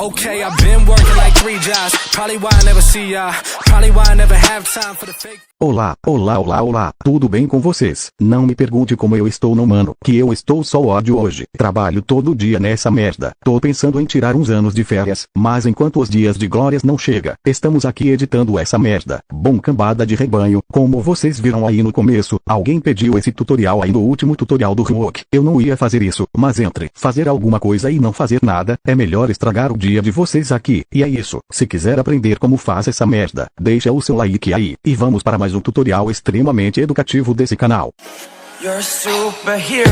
Okay, I've been working like 3 jobs. Probably why I never see ya. Probably why I never have time for the fake. Olá, tudo bem com vocês? Não me pergunte como eu estou não, mano, que eu estou só ódio hoje. Trabalho todo dia nessa merda. Tô pensando em tirar uns anos de férias, mas enquanto os dias de glórias não chega, estamos aqui editando essa merda. Bom, cambada de rebanho, como vocês viram aí no começo, alguém pediu esse tutorial aí no último tutorial do Rook. Eu não ia fazer isso, mas entre fazer alguma coisa e não fazer nada, é melhor estragar o dia de vocês aqui. E é isso, se quiser aprender como faz essa merda, deixa o seu like aí, e vamos para mais um tutorial extremamente educativo desse canal. You're a superhero.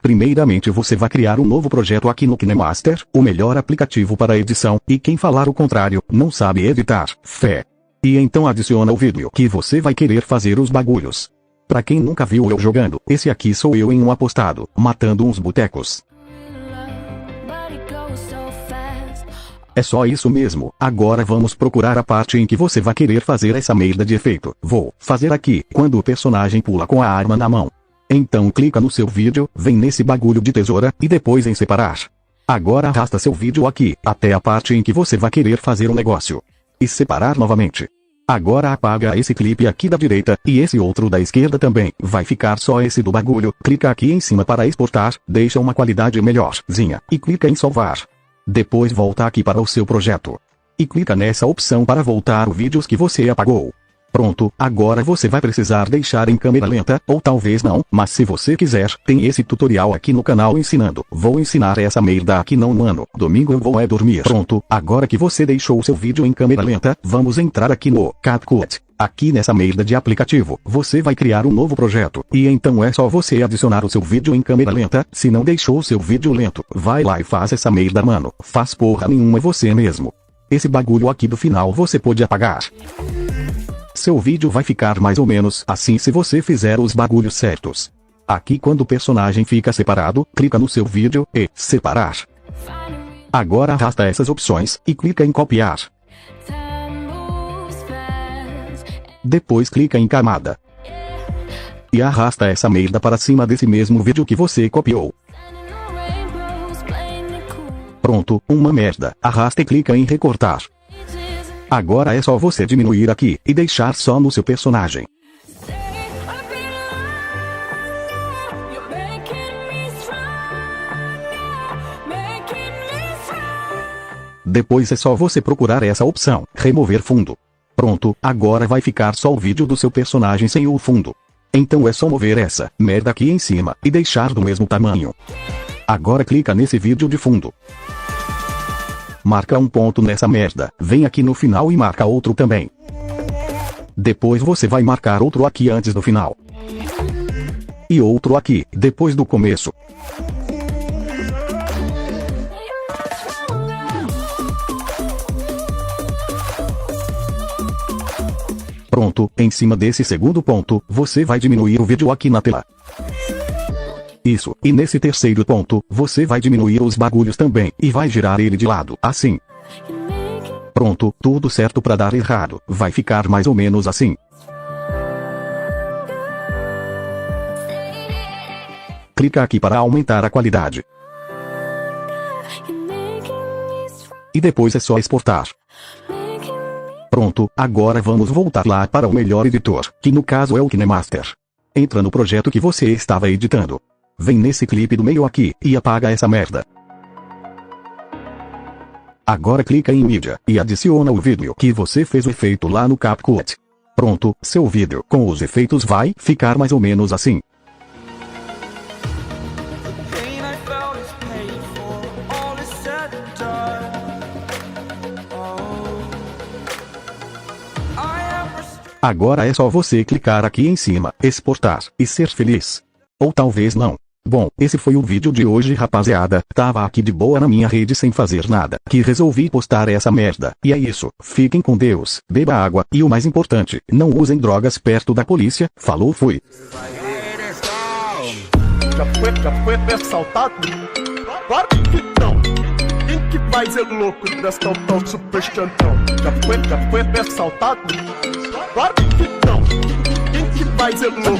Primeiramente você vai criar um novo projeto aqui no KineMaster, o melhor aplicativo para edição, e quem falar o contrário, não sabe editar, fé. E então adiciona o vídeo que você vai querer fazer os bagulhos. Pra quem nunca viu eu jogando, esse aqui sou eu em um apostado, matando uns botecos. É só isso mesmo, agora vamos procurar a parte em que você vai querer fazer essa merda de efeito. Vou fazer aqui, quando o personagem pula com a arma na mão. Então clica no seu vídeo, vem nesse bagulho de tesoura, e depois em separar. Agora arrasta seu vídeo aqui, até a parte em que você vai querer fazer um negócio. E separar novamente. Agora apaga esse clipe aqui da direita, e esse outro da esquerda também, vai ficar só esse do bagulho. Clica aqui em cima para exportar, deixa uma qualidade melhorzinha, e clica em salvar. Depois volta aqui para o seu projeto. E clica nessa opção para voltar os vídeos que você apagou. Pronto, agora você vai precisar deixar em câmera lenta, ou talvez não, mas se você quiser, tem esse tutorial aqui no canal ensinando. Vou ensinar essa merda aqui não, mano. Domingo eu vou dormir. Pronto, agora que você deixou o seu vídeo em câmera lenta, vamos entrar aqui no CapCut. Aqui nessa merda de aplicativo, você vai criar um novo projeto, e então é só você adicionar o seu vídeo em câmera lenta. Se não deixou o seu vídeo lento, vai lá e faz essa merda, mano. Faz porra nenhuma você mesmo. Esse bagulho aqui do final você pode apagar. Seu vídeo vai ficar mais ou menos assim se você fizer os bagulhos certos. Aqui quando o personagem fica separado, clica no seu vídeo e separar. Agora arrasta essas opções e clica em copiar. Depois clica em camada. E arrasta essa merda para cima desse mesmo vídeo que você copiou. Pronto, uma merda. Arrasta e clica em recortar. Agora é só você diminuir aqui, e deixar só no seu personagem. Depois é só você procurar essa opção, remover fundo. Pronto, agora vai ficar só o vídeo do seu personagem sem o fundo. Então é só mover essa merda aqui em cima, e deixar do mesmo tamanho. Agora clica nesse vídeo de fundo. Marca um ponto nessa merda, vem aqui no final e marca outro também. Depois você vai marcar outro aqui antes do final. E outro aqui, depois do começo. Pronto, em cima desse segundo ponto, você vai diminuir o vídeo aqui na tela. Isso, e nesse terceiro ponto, você vai diminuir os bagulhos também, e vai girar ele de lado, assim. Pronto, tudo certo pra dar errado, vai ficar mais ou menos assim. Clica aqui para aumentar a qualidade. E depois é só exportar. Pronto, agora vamos voltar lá para o melhor editor, que no caso é o KineMaster. Entra no projeto que você estava editando. Vem nesse clipe do meio aqui, e apaga essa merda. Agora clica em mídia, e adiciona o vídeo que você fez o efeito lá no CapCut. Pronto, seu vídeo com os efeitos vai ficar mais ou menos assim. Agora é só você clicar aqui em cima, exportar, e ser feliz. Ou talvez não. Bom, esse foi o vídeo de hoje, rapaziada. Tava aqui de boa na minha rede sem fazer nada, que resolvi postar essa merda. E é isso, fiquem com Deus, beba água, e o mais importante, não usem drogas perto da polícia. Falou, fui. Já foi assaltado? Claro que não. Quem que vai ser louco dessa tão super chantão? Já foi assaltado? Claro que não. Quem que vai ser louco?